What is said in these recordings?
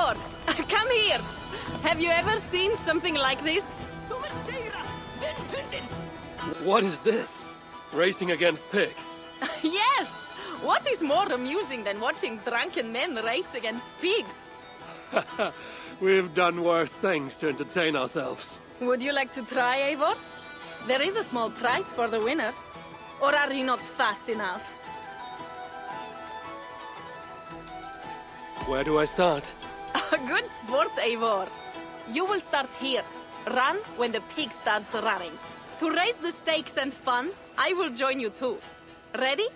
Eivor, come here. Have you ever seen something like this? What is this? Racing against pigs? Yes! What is more amusing than watching drunken men race against pigs? We've done worse things to entertain ourselves. Would you like to try, Eivor? There is a small prize for the winner. Or are you not fast enough? Where do I start? A good sport, Eivor. You will start here. Run when the pig starts running. To raise the stakes and fun, I will join you too. Ready?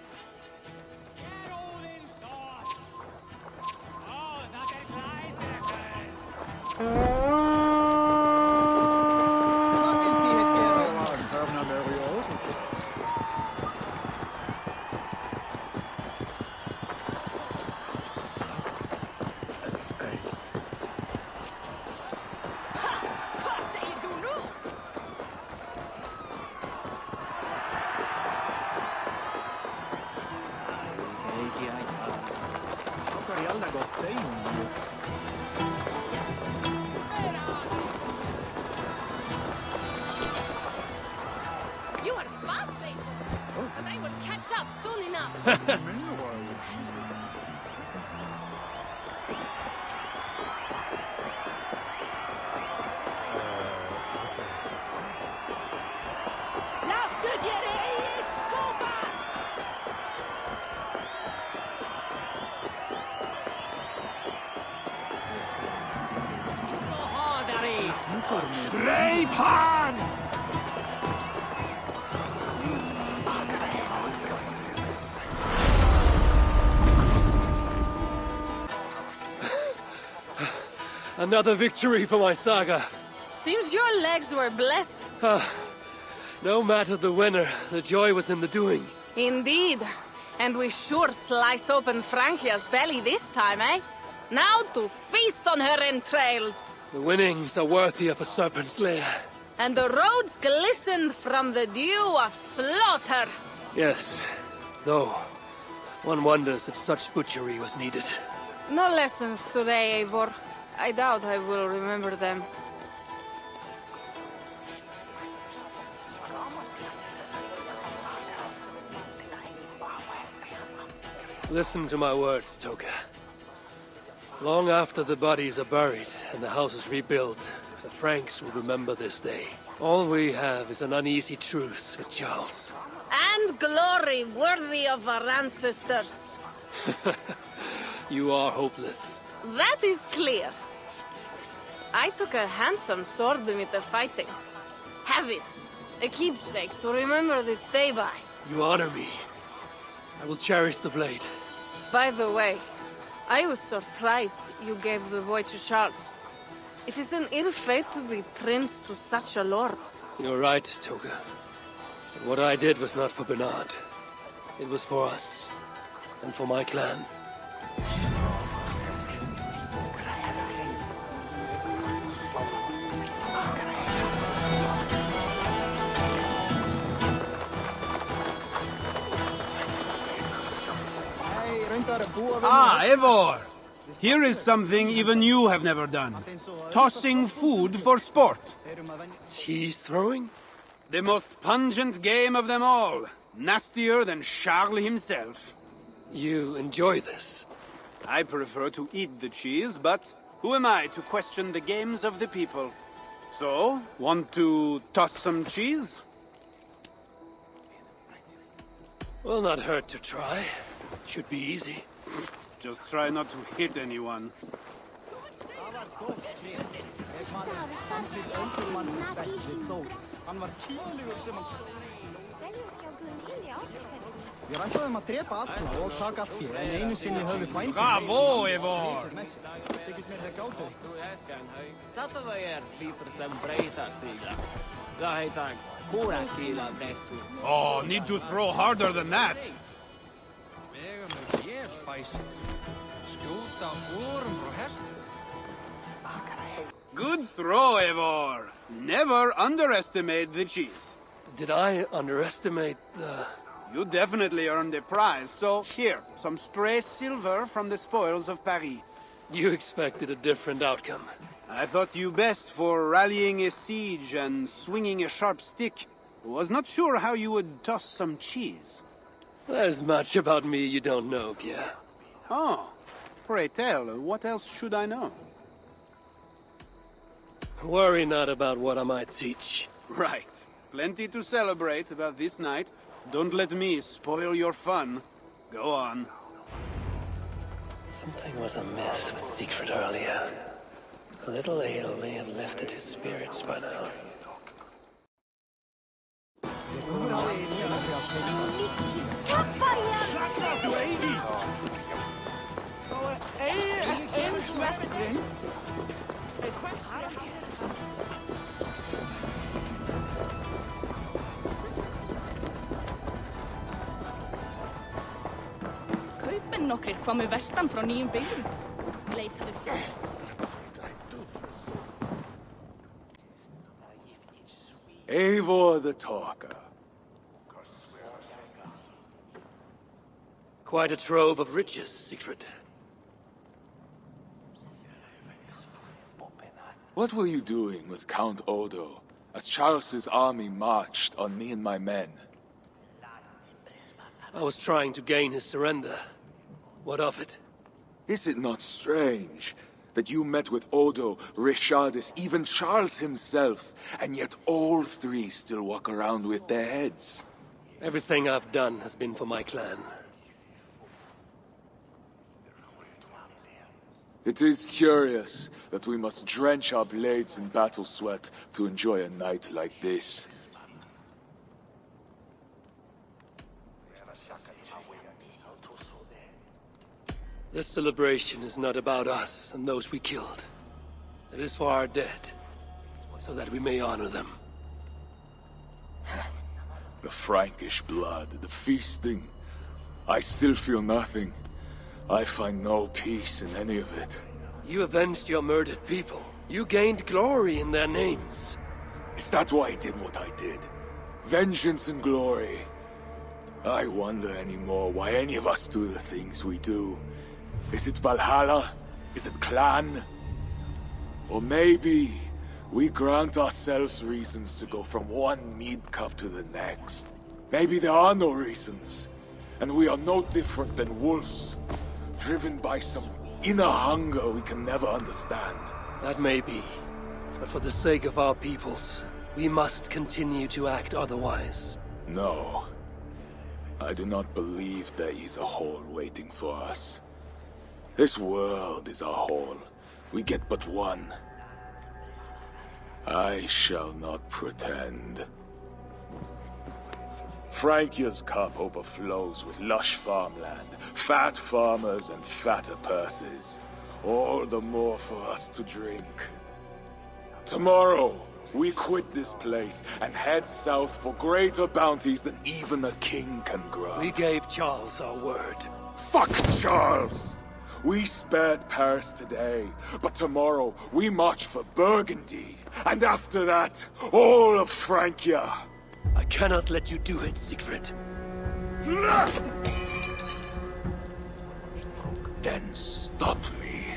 You are fast, Eivor. But I will catch up soon enough. Greip hann! Another victory for my saga. Seems your legs were blessed. No matter the winner, the joy was in the doing. Indeed. And we sure slice open Francia's belly this time, eh? Now to feast on her entrails. The winnings are worthy of a serpent's lair. And the roads glisten from the dew of slaughter. Yes, though one wonders if such butchery was needed. No lessons today, Eivor. I doubt I will remember them. Listen to my words, Toka. Long after the bodies are buried and the house is rebuilt, the Franks will remember this day. All we have is an uneasy truce with Charles. And glory worthy of our ancestors. You are hopeless. That is clear. I took a handsome sword with the fighting. Have it. A keepsake to remember this day by. You honor me. I will cherish the blade. By the way, I was surprised you gave the boy to Charles. It is an ill fate to be prince to such a lord. You're right, Toga. But what I did was not for Bernard. It was for us. And for my clan. Ah, Eivor! Here is something even you have never done. Tossing food for sport. Cheese throwing? The most pungent game of them all. Nastier than Charles himself. You enjoy this? I prefer to eat the cheese, but who am I to question the games of the people? So, want to toss some cheese? Will not hurt to try. Should be easy. Just try not to hit anyone. Bravo, Eivor! Oh, need to throw harder than that. Good throw, Eivor. Never underestimate the cheese. Did I underestimate the... You definitely earned a prize, so here, some stray silver from the spoils of Paris. You expected a different outcome. I thought you best for rallying a siege and swinging a sharp stick. Was not sure how you would toss some cheese. There's much about me you don't know, Pierre. Oh, pray tell, what else should I know? Worry not about what I might teach. Right. Plenty to celebrate about this night. Don't let me spoil your fun. Go on. Something was amiss with Sigfred earlier. A little ale may have lifted his spirits by now. Kaupmenn nokkrir komu vestan frá nýjum byggðum. Leitaðu. Eivor the Talker. Quite a trove of riches, Sigfred. What were you doing with Count Odo as Charles's army marched on me and my men? I was trying to gain his surrender. What of it? Is it not strange that you met with Odo, Richardis, even Charles himself, and yet all three still walk around with their heads? Everything I've done has been for my clan. It is curious that we must drench our blades in battle sweat to enjoy a night like this. This celebration is not about us and those we killed. It is for our dead, so that we may honor them. The Frankish blood, the feasting. I still feel nothing. I find no peace in any of it. You avenged your murdered people. You gained glory in their names. Is that why I did what I did? Vengeance and glory. I wonder anymore why any of us do the things we do. Is it Valhalla? Is it clan? Or maybe we grant ourselves reasons to go from one mead cup to the next. Maybe there are no reasons, and we are no different than wolves, driven by some inner hunger we can never understand. That may be, but for the sake of our peoples, we must continue to act otherwise. No. I do not believe there is a hole waiting for us. This world is our hole. We get but one. I shall not pretend. Frankia's cup overflows with lush farmland, fat farmers and fatter purses. All the more for us to drink. Tomorrow, we quit this place and head south for greater bounties than even a king can grant. We gave Charles our word. Fuck Charles! We spared Paris today, but tomorrow we march for Burgundy. And after that, all of Francia. I cannot let you do it, Sigfred. Then stop me.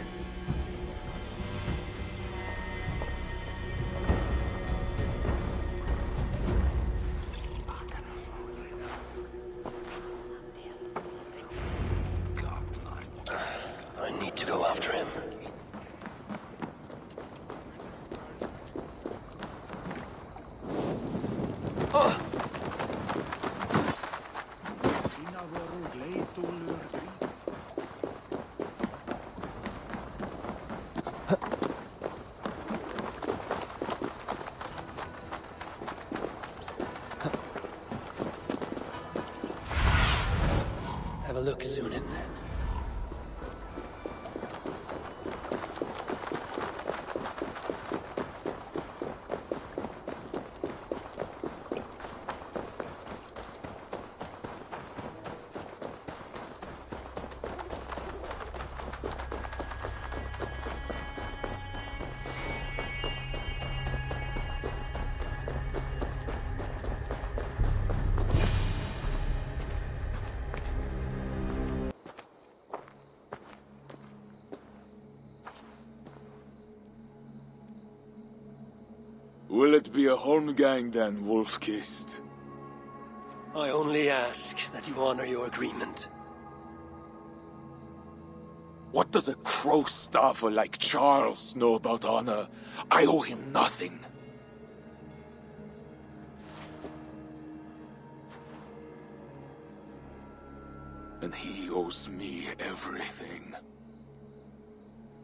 I need to go after him. Have a look, Sunan. Will it be a Holmgang then, Wolf-kissed? I only ask that you honor your agreement. What does a crow staffer like Charles know about honor? I owe him nothing. And he owes me everything.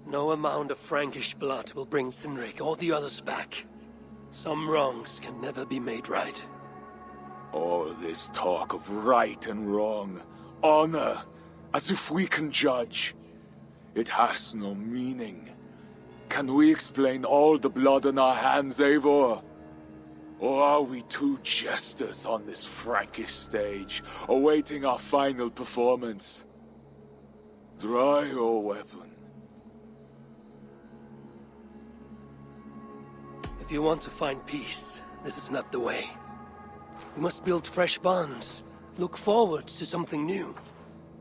No amount of Frankish blood will bring Cynric or the others back. Some wrongs can never be made right. All this talk of right and wrong, honor, as if we can judge. It has no meaning. Can we explain all the blood on our hands, Eivor? Or are we two jesters on this Frankish stage, awaiting our final performance? Draw your weapon. If you want to find peace, this is not the way. We must build fresh bonds. Look forward to something new.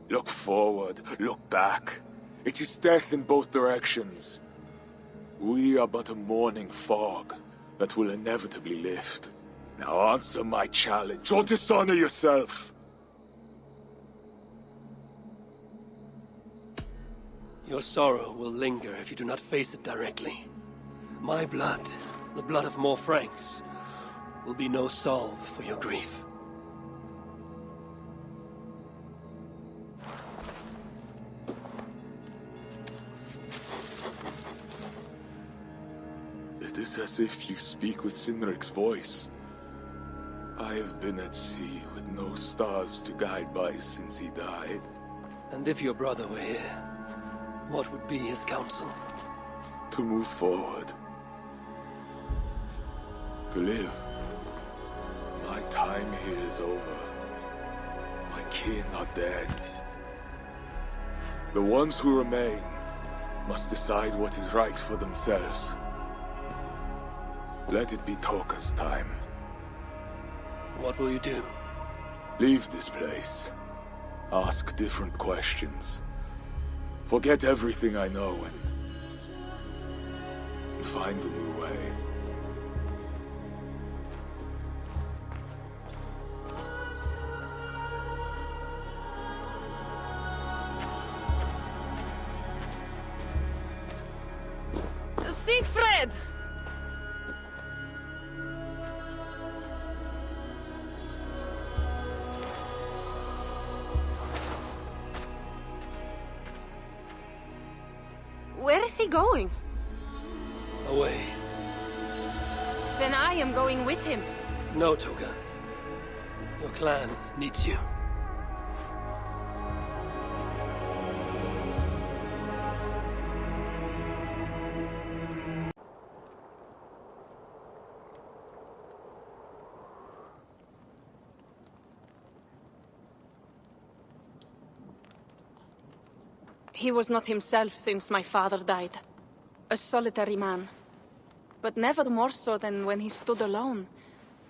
Look forward, look back. It is death in both directions. We are but a morning fog that will inevitably lift. Now answer my challenge, or dishonor yourself! Your sorrow will linger if you do not face it directly. My blood, the blood of more Franks, will be no salve for your grief. It is as if you speak with Cynric's voice. I have been at sea with no stars to guide by since he died. And if your brother were here, what would be his counsel? To move forward. To live. My time here is over. My kin are dead. The ones who remain must decide what is right for themselves. Let it be Toka's time. What will you do? Leave this place. Ask different questions. Forget everything I know and find a new way. Sigfred! Where is he going? Away. Then I am going with him. No, Toga. Your clan needs you. He was not himself since my father died. A solitary man. But never more so than when he stood alone,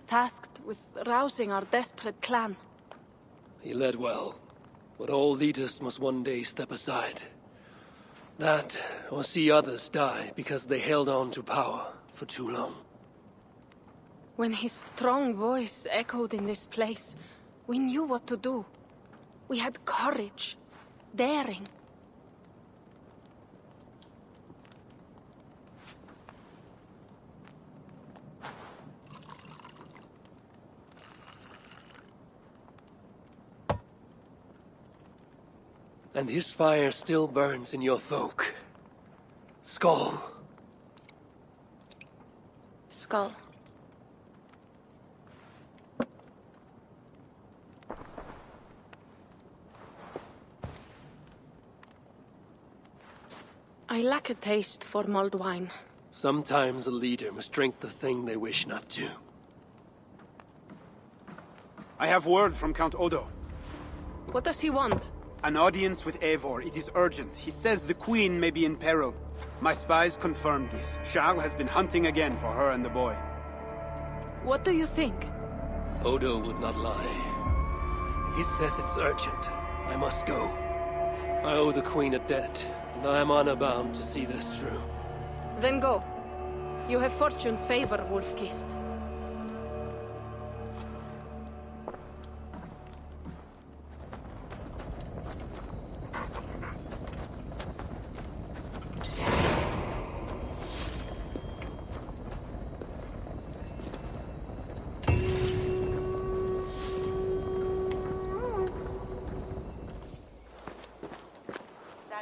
tasked with rousing our desperate clan. He led well, but all leaders must one day step aside. That, or see others die because they held on to power for too long. When his strong voice echoed in this place, we knew what to do. We had courage, daring. And his fire still burns in your folk. Skál. Skál. I lack a taste for mulled wine. Sometimes a leader must drink the thing they wish not to. I have word from Count Odo. What does he want? An audience with Eivor. It is urgent. He says the Queen may be in peril. My spies confirmed this. Charles has been hunting again for her and the boy. What do you think? Odo would not lie. If he says it's urgent, I must go. I owe the Queen a debt, and I am honor-bound to see this through. Then go. You have fortune's favor, Wolf-Kissed.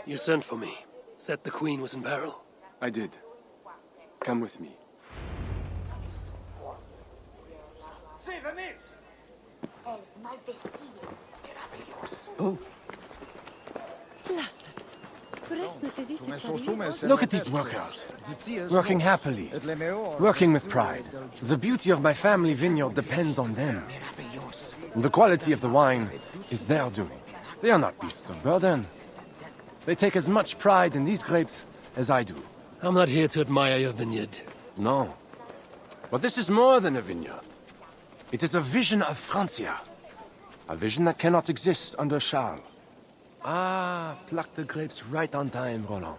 You sent for me. Said the Queen was in peril. I did. Come with me. Oh. Look at these workers. Working happily. Working with pride. The beauty of my family vineyard depends on them. The quality of the wine is their doing. They are not beasts of burden. They take as much pride in these grapes as I do. I'm not here to admire your vineyard. No. But this is more than a vineyard. It is a vision of Francia. A vision that cannot exist under Charles. Ah, pluck the grapes right on time, Roland.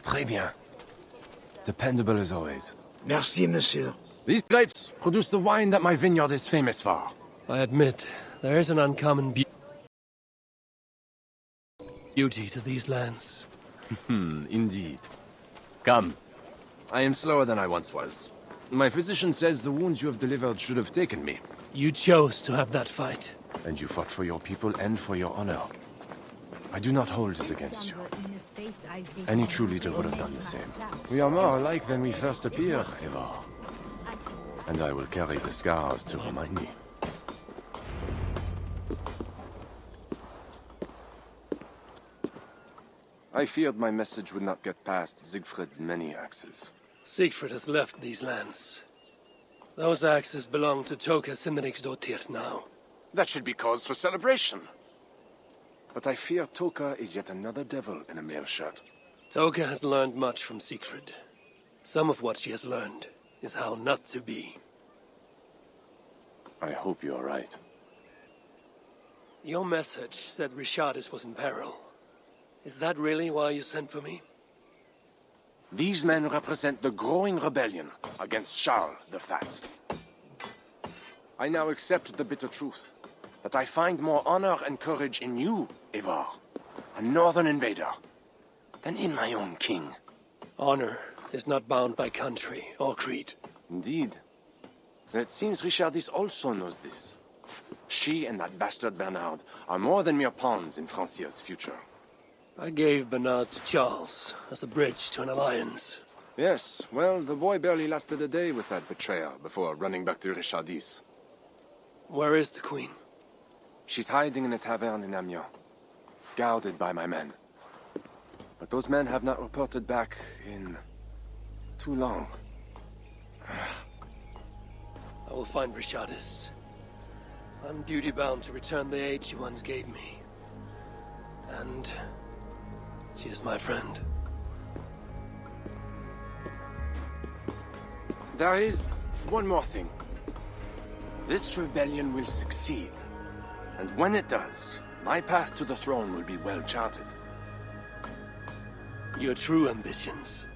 Très bien. Dependable as always. Merci, monsieur. These grapes produce the wine that my vineyard is famous for. I admit, there is an uncommon beauty to these lands. Indeed. Come. I am slower than I once was. My physician says the wounds you have delivered should have taken me. You chose to have that fight. And you fought for your people and for your honor. I do not hold it against you. Any true leader would have done the same. We are more alike than we first appear, Eivor. And I will carry the scars to remind me. I feared my message would not get past Sigfred's many axes. Sigfred has left these lands. Those axes belong to Toka Simriksdottir now. That should be cause for celebration. But I fear Toka is yet another devil in a mail shirt. Toka has learned much from Sigfred. Some of what she has learned is how not to be. I hope you are right. Your message said Richardis was in peril. Is that really why you sent for me? These men represent the growing rebellion against Charles the Fat. I now accept the bitter truth that I find more honor and courage in you, Eivor, a northern invader, than in my own king. Honor is not bound by country or creed. Indeed. And it seems Richardis also knows this. She and that bastard Bernard are more than mere pawns in Francia's future. I gave Bernard to Charles as a bridge to an alliance. Yes, well, the boy barely lasted a day with that betrayer before running back to Richardis. Where is the Queen? She's hiding in a tavern in Amiens, guarded by my men. But those men have not reported back in too long. I will find Richardis. I'm duty-bound to return the aid she once gave me. And she is my friend. There is one more thing. This rebellion will succeed. And when it does, my path to the throne will be well charted. Your true ambitions.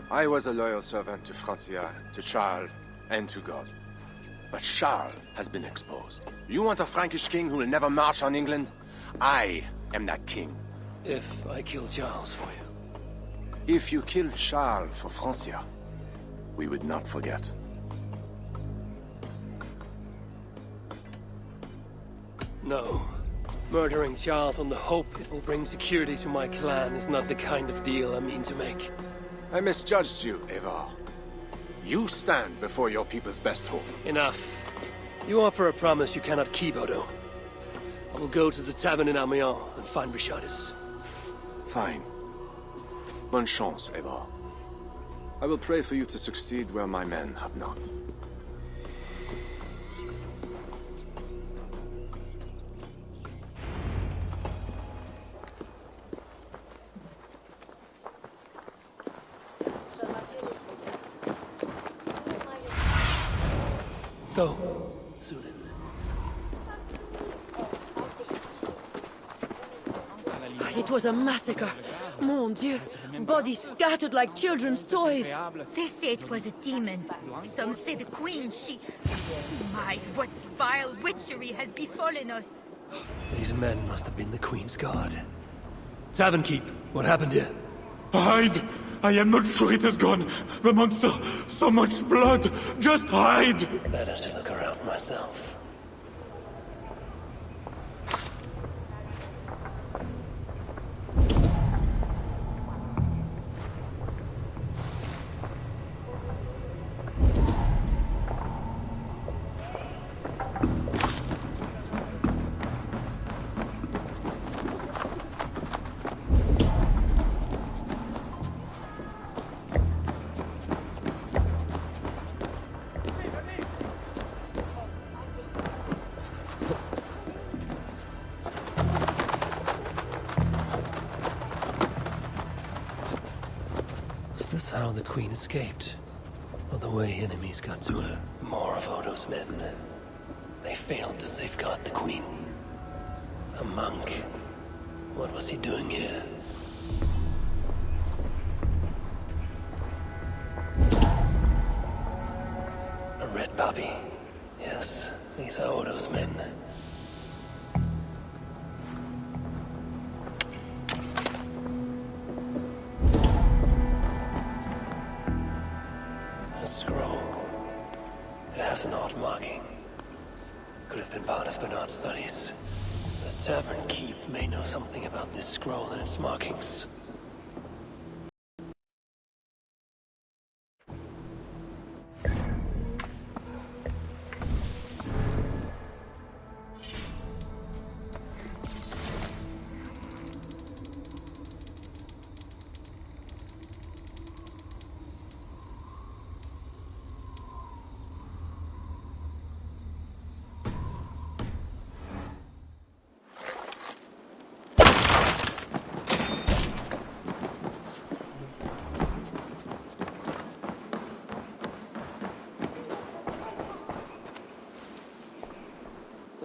I was a loyal servant to Francia, to Charles, and to God. But Charles has been exposed. You want a Frankish king who will never march on England? I am that king. If I kill Charles for you. If you killed Charles for Francia, we would not forget. No. Murdering Charles on the hope it will bring security to my clan is not the kind of deal I mean to make. I misjudged you, Eivor. You stand before your people's best hope. Enough. You offer a promise you cannot keep, Odo. I will go to the tavern in Amiens and find Richardis. Fine. Bonne chance, Eivor. I will pray for you to succeed where my men have not. Go, Zulin. It was a massacre. Mon Dieu. bodies scattered like children's toys. They say it was a demon. Some say the queen, she... My, what vile witchery has befallen us. These men must have been the Queen's guard. Tavern Keep, what happened here? Hide! I am not sure it has gone. The monster, so much blood. Just hide! Better to look around myself. Is this how the Queen escaped? Or the way enemies got to her? More of Odo's men. They failed to safeguard the Queen. A monk. What was he doing here? A red poppy. Yes, these are Odo's men. A scroll. It has an odd marking. Could have been part of Bernard's studies. The Tavern Keep may know something about this scroll and its markings.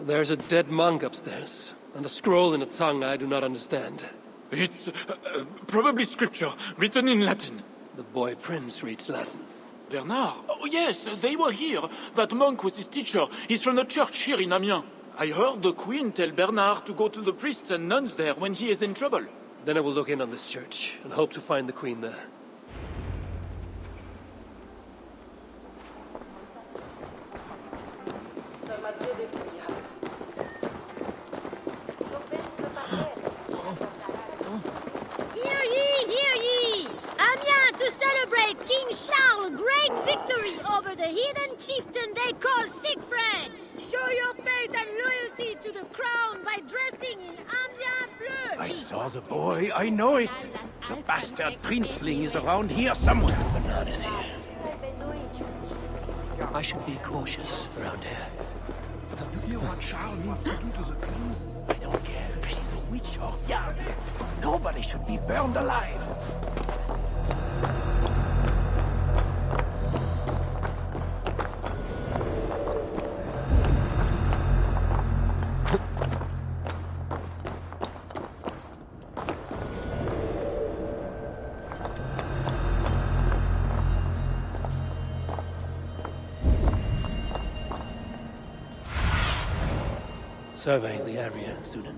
There's a dead monk upstairs, and a scroll in a tongue I do not understand. It's probably scripture, written in Latin. The boy prince reads Latin. Bernard? Oh yes, they were here. That monk was his teacher. He's from the church here in Amiens. I heard the Queen tell Bernard to go to the priests and nuns there when he is in trouble. Then I will look in on this church, and hope to find the Queen there. Hear ye! Amiens to celebrate King Charles' great victory over the heathen chieftain they call Sigfred! Show your faith and loyalty to the crown by dressing in Amiens bleu! I saw the boy, I know it. The bastard princeling is around here somewhere. Bernard is here. I should be cautious around here. You hear what Charles needs to do to the queen? I don't care if she's a witch or young. Nobody should be burned alive. Survey the area, Sunan.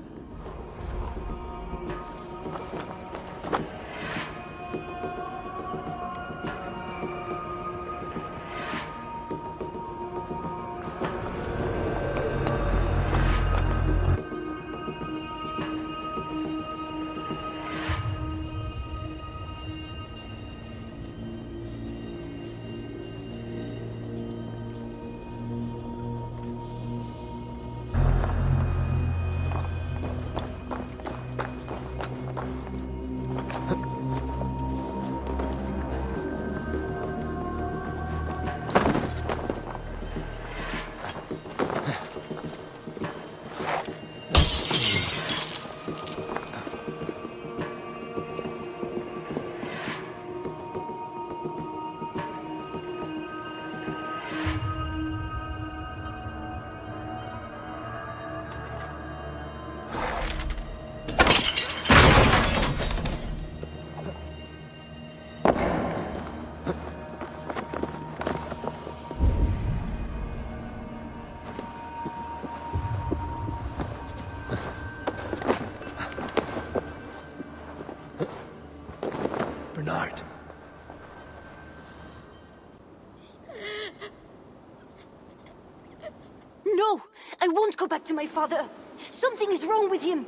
Don't go back to my father. Something is wrong with him.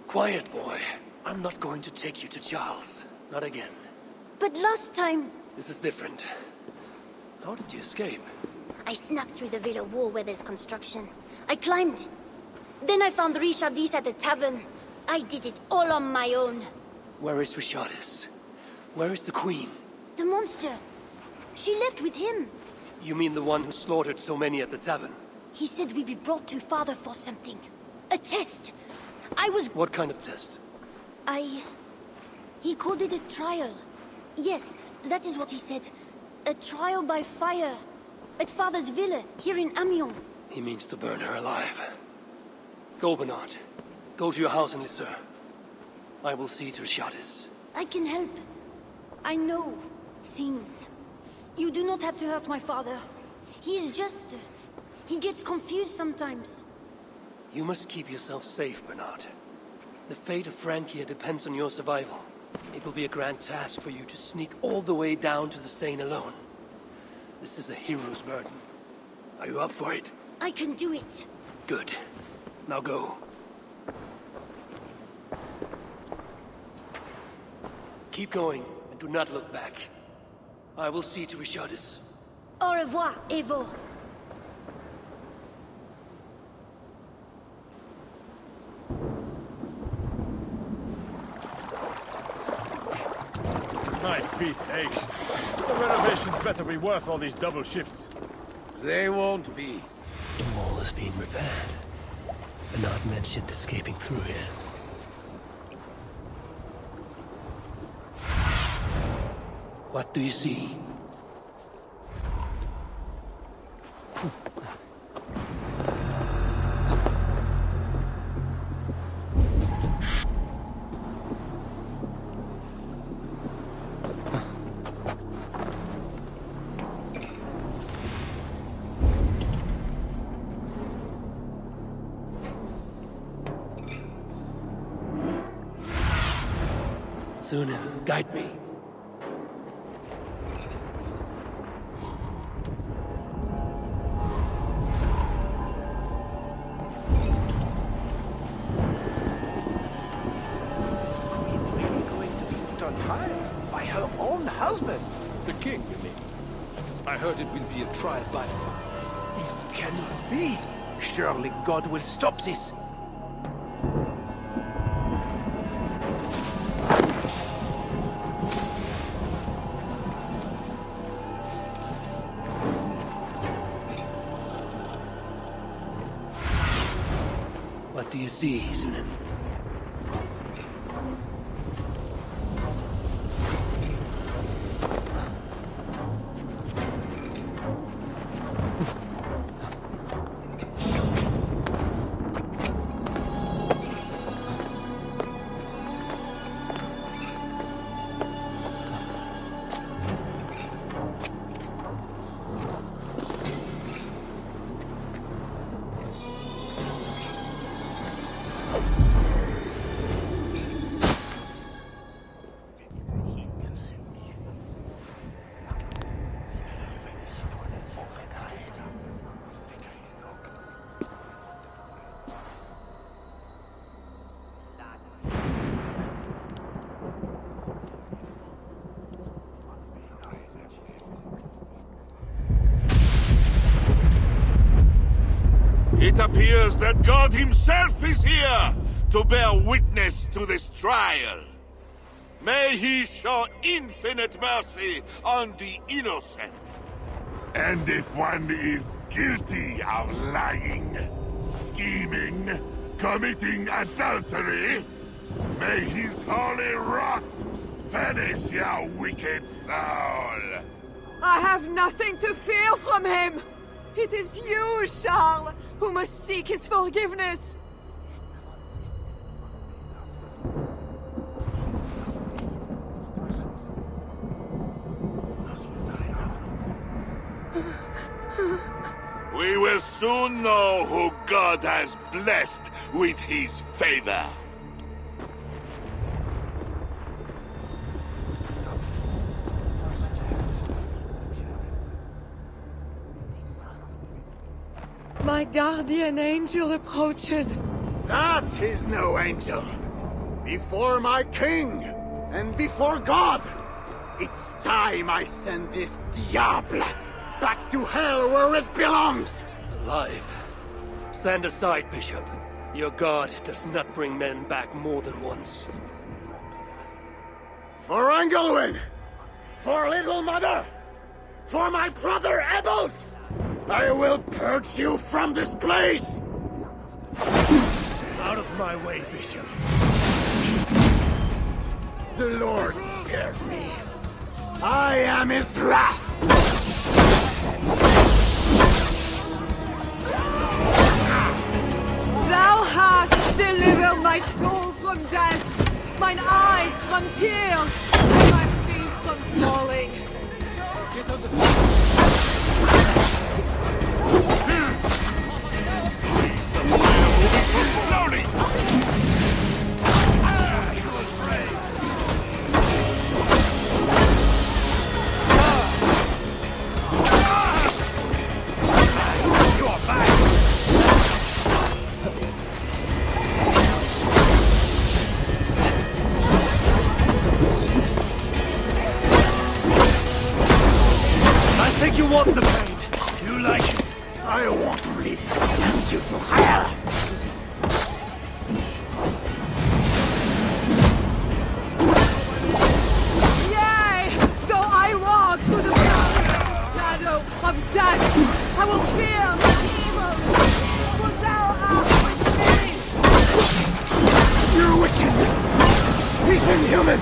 Quiet, boy. I'm not going to take you to Charles. Not again. But last time... This is different. How did you escape? I snuck through the villa wall where there's construction. I climbed. Then I found Richardis at the tavern. I did it all on my own. Where is Richardis? Where is the Queen? The monster. She left with him. You mean the one who slaughtered so many at the tavern? He said we'd be brought to father for something. A test. I was... What kind of test? He called it a trial. Yes, that is what he said. A trial by fire. At father's villa, here in Amiens. He means to burn her alive. Go, Bernard. Go to your house in Lisseur. I will see to Richardis. I can help. I know things. You do not have to hurt my father. He is just... he gets confused sometimes. You must keep yourself safe, Bernard. The fate of Francia depends on your survival. It will be a grand task for you to sneak all the way down to the Seine alone. This is a hero's burden. Are you up for it? I can do it. Good. Now go. Keep going, and do not look back. I will see to Richardis. Au revoir, Eivor. My feet ache. The renovations better be worth all these double shifts. They won't be. The wall is being repaired. Bernard mentioned escaping through here. What do you see? Sunan, guide me. By her own husband. The king, you mean? I heard it will be a trial by fire. It cannot be. Surely God will stop this. What do you see, Sunan? It appears that God himself is here to bear witness to this trial. May he show infinite mercy on the innocent. And if one is guilty of lying, scheming, committing adultery, may his holy wrath vanish your wicked soul. I have nothing to fear from him. It is you, Charles, who must seek his forgiveness. We will soon know who God has blessed with his favor. My guardian angel approaches. That is no angel. Before my king, and before God, it's time I send this diable back to hell where it belongs. Alive. Stand aside, Bishop. Your God does not bring men back more than once. For Engelwin! For Little Mother! For my brother Ebbels! I will purge you from this place! Out of my way, Bishop. The Lord spared me. I am his wrath! Thou hast delivered my soul from death, mine eyes from tears, and my feet from falling. Get on the Slowly! I think you want the pain. You like it. I want only to send you to hell! Yea! Though I walk through the shadow of death, I will fear no evil, for thou art with me! Your wickedness is inhuman!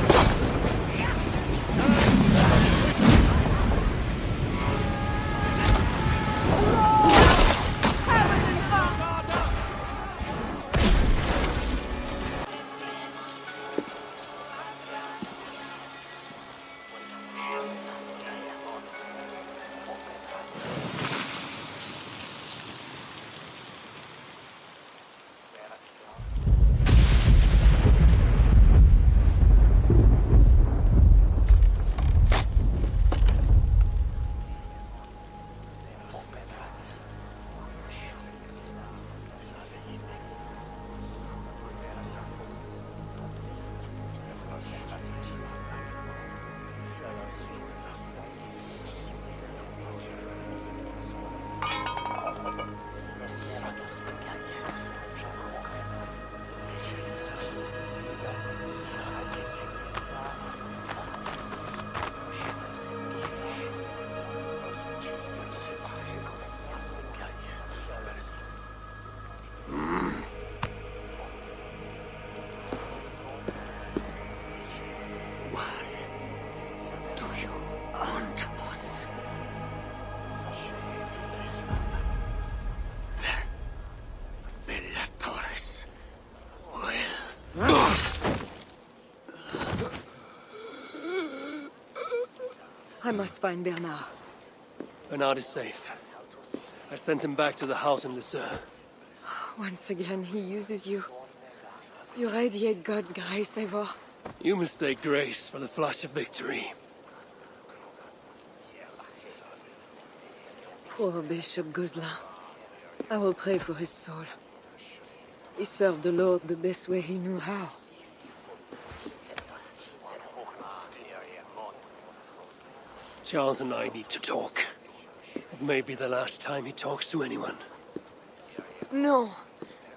I must find Bernard. Bernard is safe. I sent him back to the house in Lucerne. Once again, he uses you. You radiate God's grace, Eivor. You mistake grace for the flash of victory. Poor Bishop Guzla. I will pray for his soul. He served the Lord the best way he knew how. Charles and I need to talk. It may be the last time he talks to anyone. No.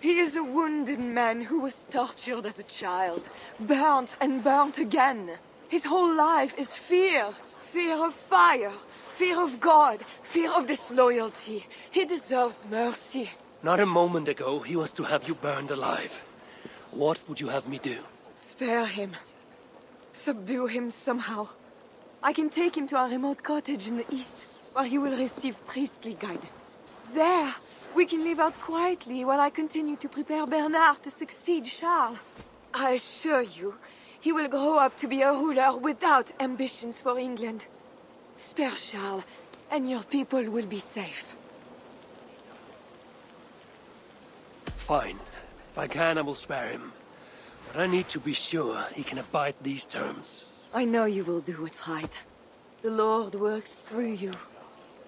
He is a wounded man who was tortured as a child, burnt and burnt again. His whole life is fear. Fear of fire, fear of God, fear of disloyalty. He deserves mercy. Not a moment ago, he was to have you burned alive. What would you have me do? Spare him. Subdue him somehow. I can take him to our remote cottage in the east, where he will receive priestly guidance. There, we can live out quietly while I continue to prepare Bernard to succeed Charles. I assure you, he will grow up to be a ruler without ambitions for England. Spare Charles, and your people will be safe. Fine. If I can, I will spare him. But I need to be sure he can abide these terms. I know you will do what's right. The Lord works through you,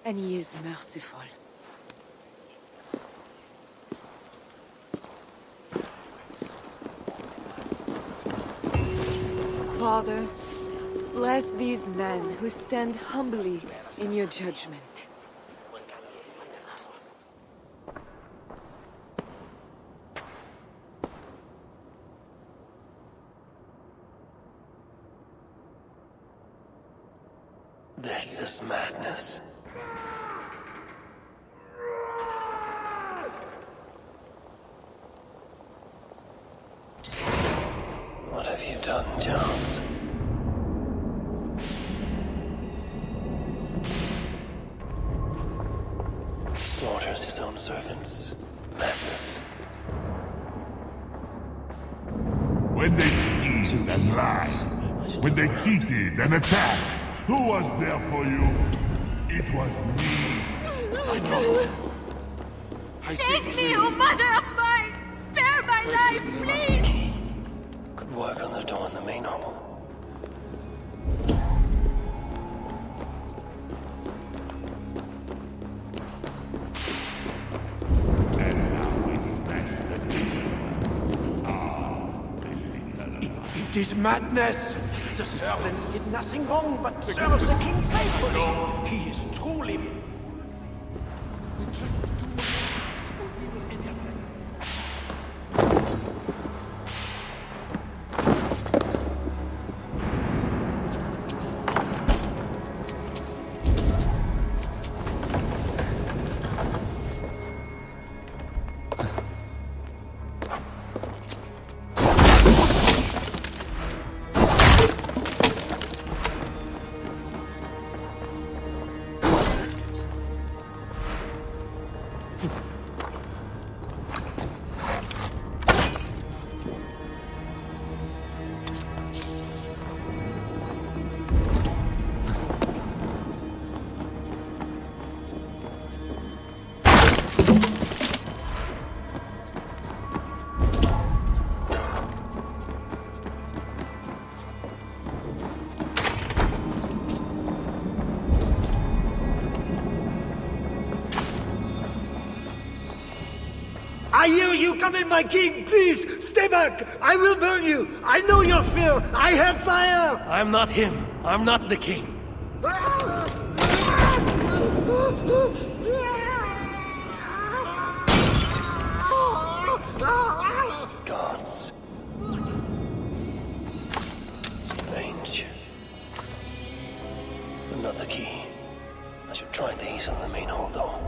and he is merciful. Father, bless these men who stand humbly in your judgment. This is madness. What have you done, Charles? Slaughters his own servants. Madness. When they schemed and lied, when they cheated and attacked, who was there for you? It was me. I know. Save me, oh mother of mine! Spare my life, please! Could work on the door in the main hall. It is madness! The servants did nothing wrong but serve the king faithfully! He is truly... I hear you! Come in, my king! Please, stay back! I will burn you! I know your fear! I have fire! I'm not him. I'm not the king. Gods. Strange. Another key. I should try these on the main hall door.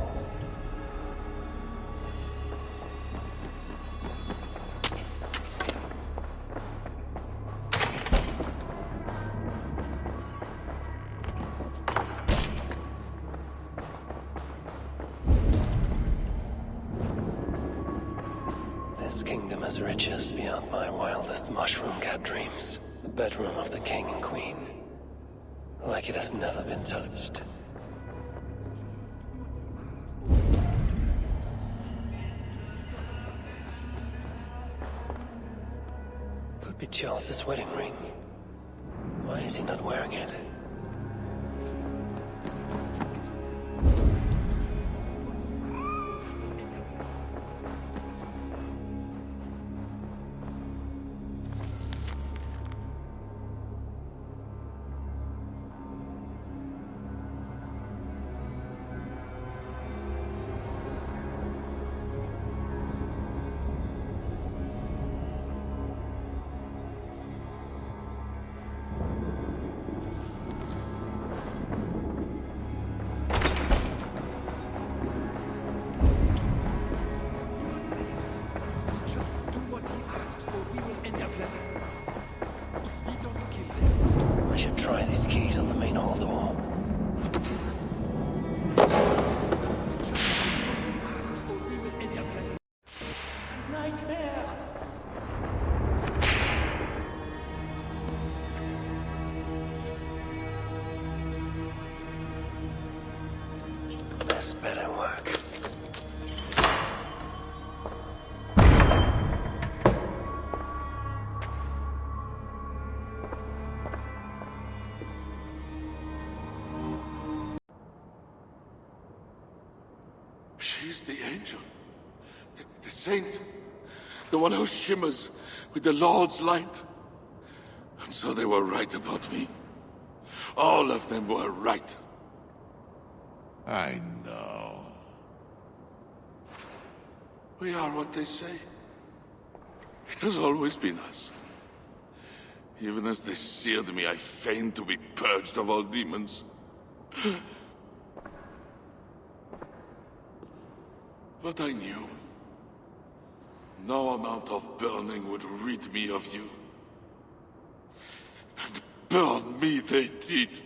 This kingdom has riches beyond my wildest mushroom-capped dreams. The bedroom of the king and queen. Like it has never been touched. Could be Charles's wedding ring. Why is he not wearing it? I should try these keys on the main hall door. Nightmare! This better work. She's the angel. The saint. The one who shimmers with the Lord's light. And so they were right about me. All of them were right. I know. We are what they say. It has always been us. Even as they seared me, I feigned to be purged of all demons. But I knew. No amount of burning would rid me of you. And burn me they did.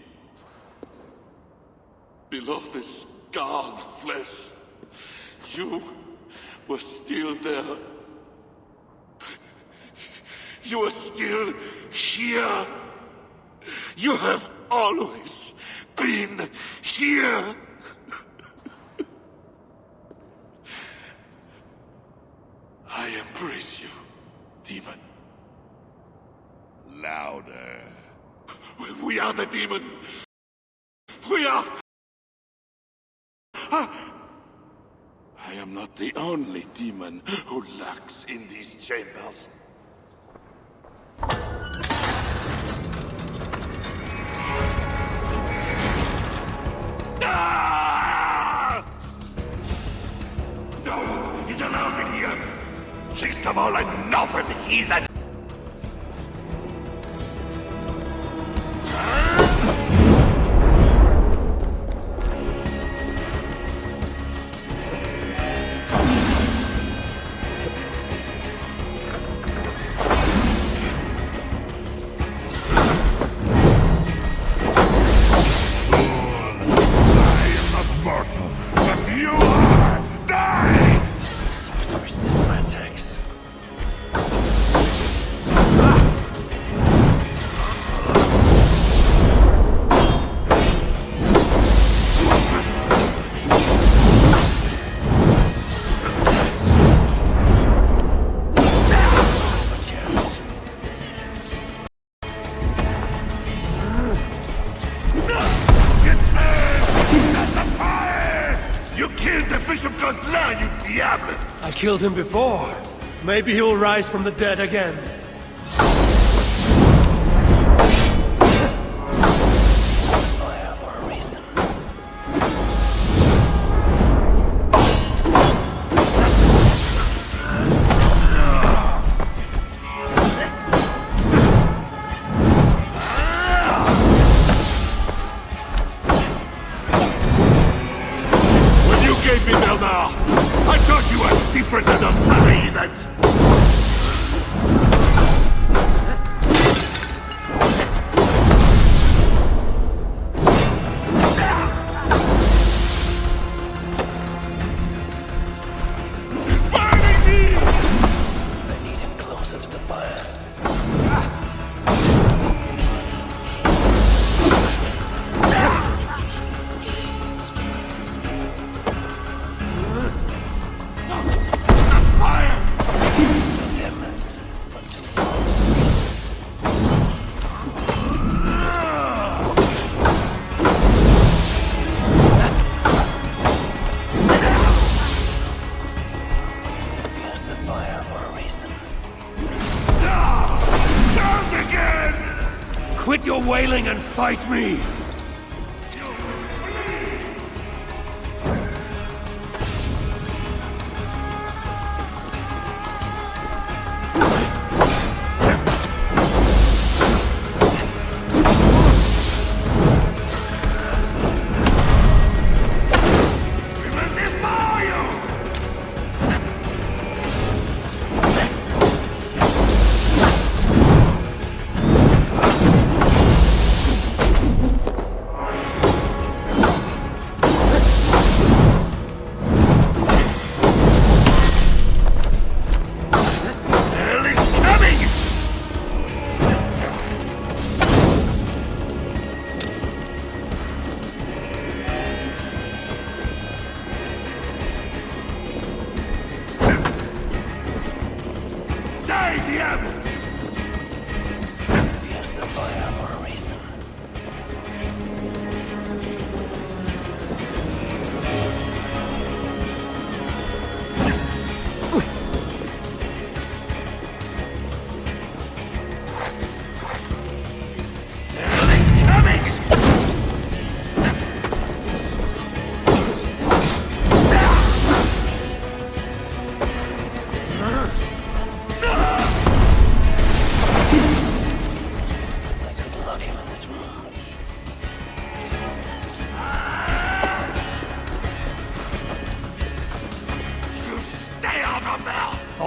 Below the scarred flesh, you were still there. You are still here. You have always been here. I embrace you, demon. Louder. We are the demon. We are... I am not the only demon who lurks in these chambers. No, he's allowed in here. Least of all, a northern heathen. I killed him before. Maybe he'll rise from the dead again. Quit your wailing and fight me!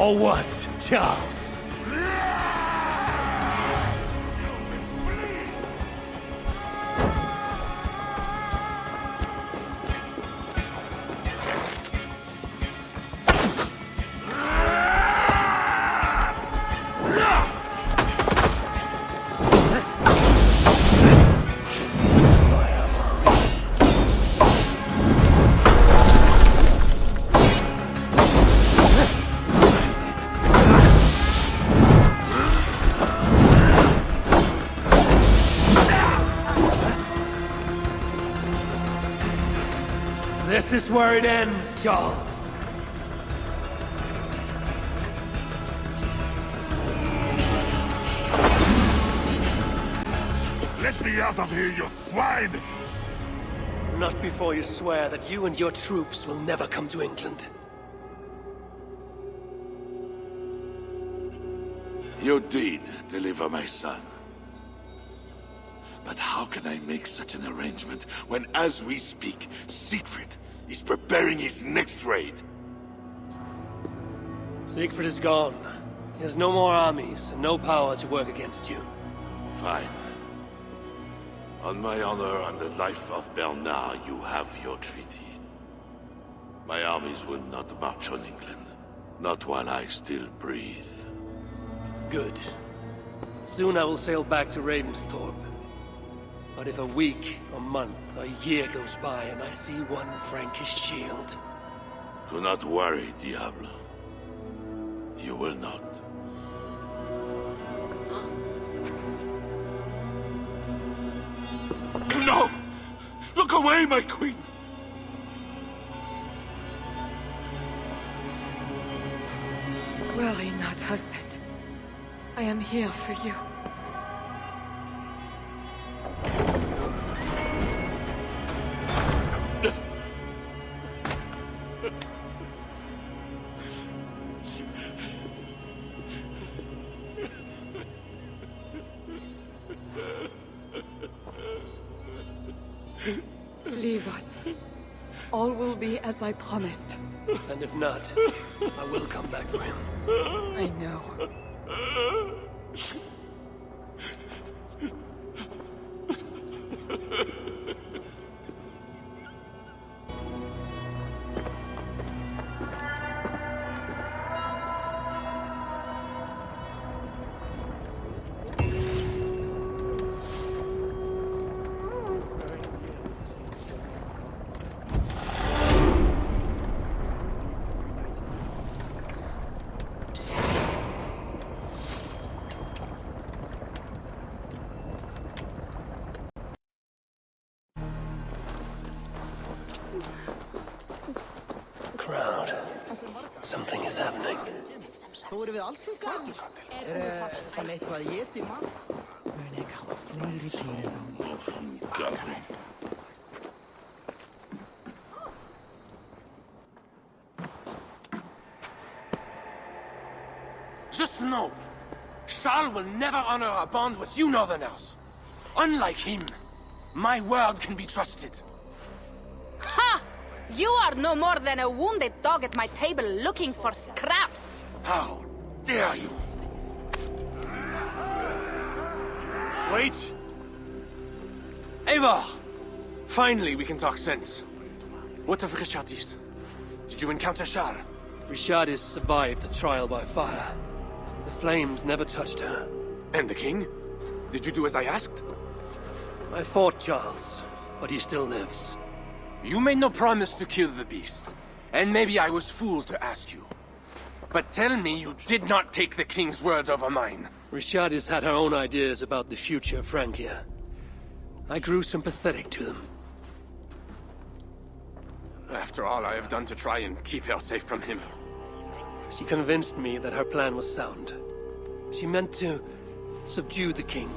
Or what, Charles? This is where it ends, Charles. Let me out of here, you swine! Not before you swear that you and your troops will never come to England. You did deliver my son. But how can I make such an arrangement when, as we speak, Sigfred is preparing his next raid? Sigfred is gone. He has no more armies and no power to work against you. Fine. On my honor and the life of Bernard, you have your treaty. My armies will not march on England. Not while I still breathe. Good. Soon I will sail back to Ravensthorpe. But if a week, a month, a year goes by and I see one Frankish shield... Do not worry, Diablo. You will not. No! Look away, my queen! Worry not, husband. I am here for you. Leave us. All will be as I promised. And if not, I will come back for him. I know. Crowd. Something is happening. Vorum við alltaf sakir? Sem eitthvað éti mann? Mun ég hafa fleiri fyrir þá. Just know, Skál will never honor a bond with you Northerners. Unlike him, my word can be trusted. Ha! You are no more than a wounded dog at my table looking for scraps. How dare you? Wait! Eivor! Finally, we can talk sense. What of Richardis? Did you encounter Skál? Richardis survived the trial by fire. The flames never touched her. And the king? Did you do as I asked? I fought Charles, but he still lives. You made no promise to kill the beast. And maybe I was fooled to ask you. But tell me you did not take the king's word over mine. Richardis had her own ideas about the future of Francia. I grew sympathetic to them. After all I have done to try and keep her safe from him. She convinced me that her plan was sound. She meant to subdue the king.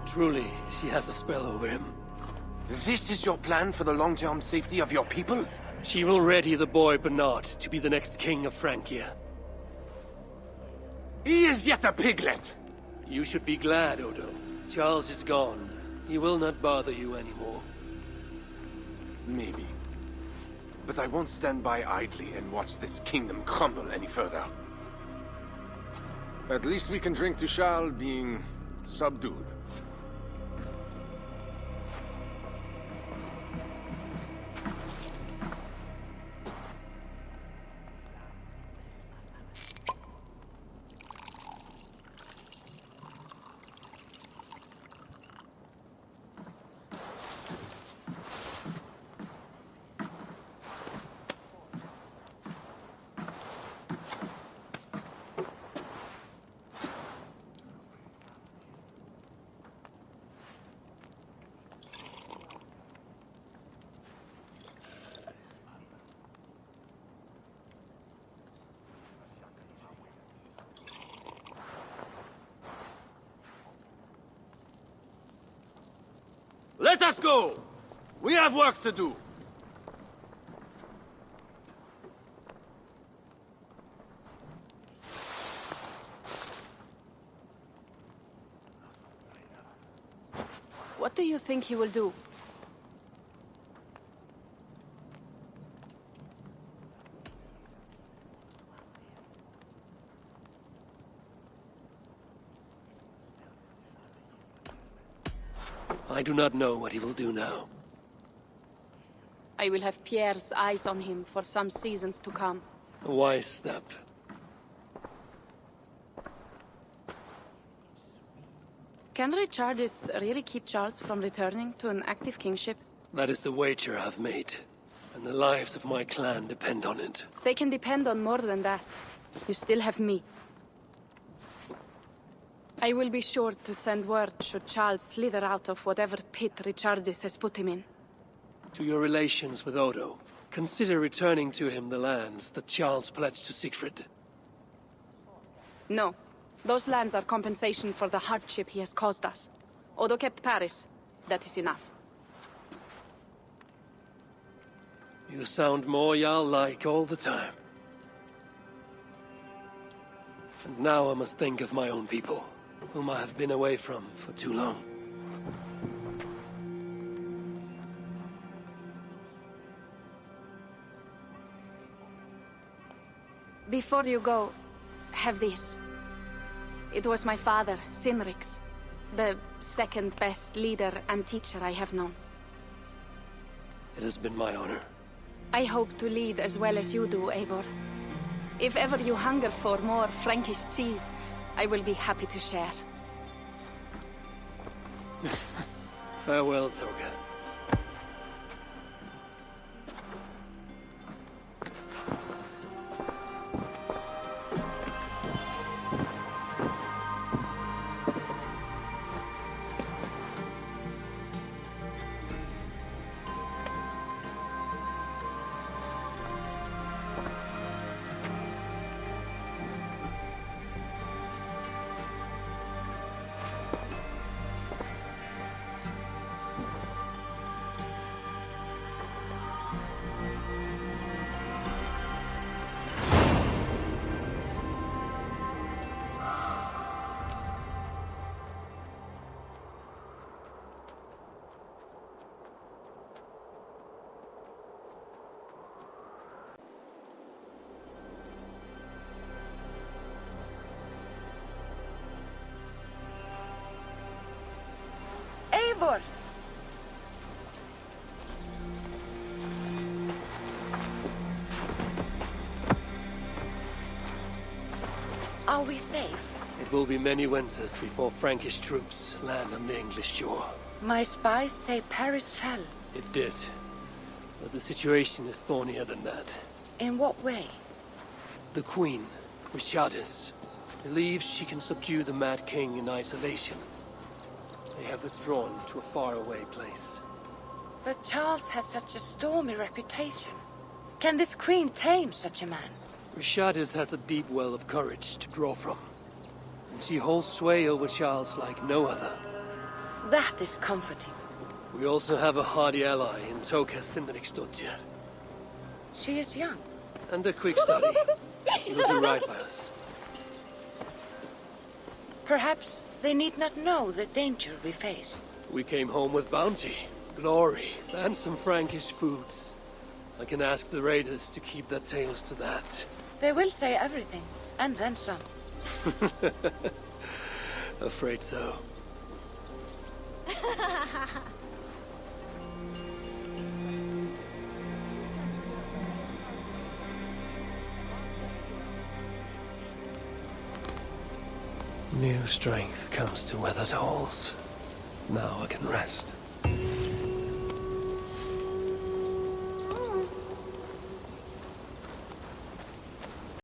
Truly, she has a spell over him. This is your plan for the long-term safety of your people? She will ready the boy Bernard to be the next king of Francia. He is yet a piglet! You should be glad, Odo. Charles is gone. He will not bother you anymore. Maybe. But I won't stand by idly and watch this kingdom crumble any further. At least we can drink to Charles being subdued. Let us go! We have work to do! What do you think he will do? I do not know what he will do now. I will have Pierre's eyes on him for some seasons to come. A wise step. Can Richardis really keep Charles from returning to an active kingship? That is the wager I've made, and the lives of my clan depend on it. They can depend on more than that. You still have me. I will be sure to send word should Charles slither out of whatever pit Richardis has put him in. To your relations with Odo, consider returning to him the lands that Charles pledged to Sigfred. No. Those lands are compensation for the hardship he has caused us. Odo kept Paris. That is enough. You sound more Jarl-like all the time. And now I must think of my own people, whom I have been away from for too long. Before you go, have this. It was my father, Sinrik's, the second best leader and teacher I have known. It has been my honor. I hope to lead as well as you do, Eivor. If ever you hunger for more Frankish cheese, I will be happy to share. Farewell, Toga. Eivor! Are we safe? It will be many winters before Frankish troops land on the English shore. My spies say Paris fell. It did. But the situation is thornier than that. In what way? The Queen, Richardis, believes she can subdue the Mad King in isolation. They have withdrawn to a faraway place. But Charles has such a stormy reputation. Can this queen tame such a man? Richardis has a deep well of courage to draw from. And she holds sway over Charles like no other. That is comforting. We also have a hardy ally in Toka Sindriksdottir. She is young. And a quick study. She will do right by us. Perhaps they need not know the danger we faced. We came home with bounty, glory, and some Frankish foods. I can ask the raiders to keep their tales to that. They will say everything, and then some. Afraid so. New strength comes to weathered halls. Now I can rest.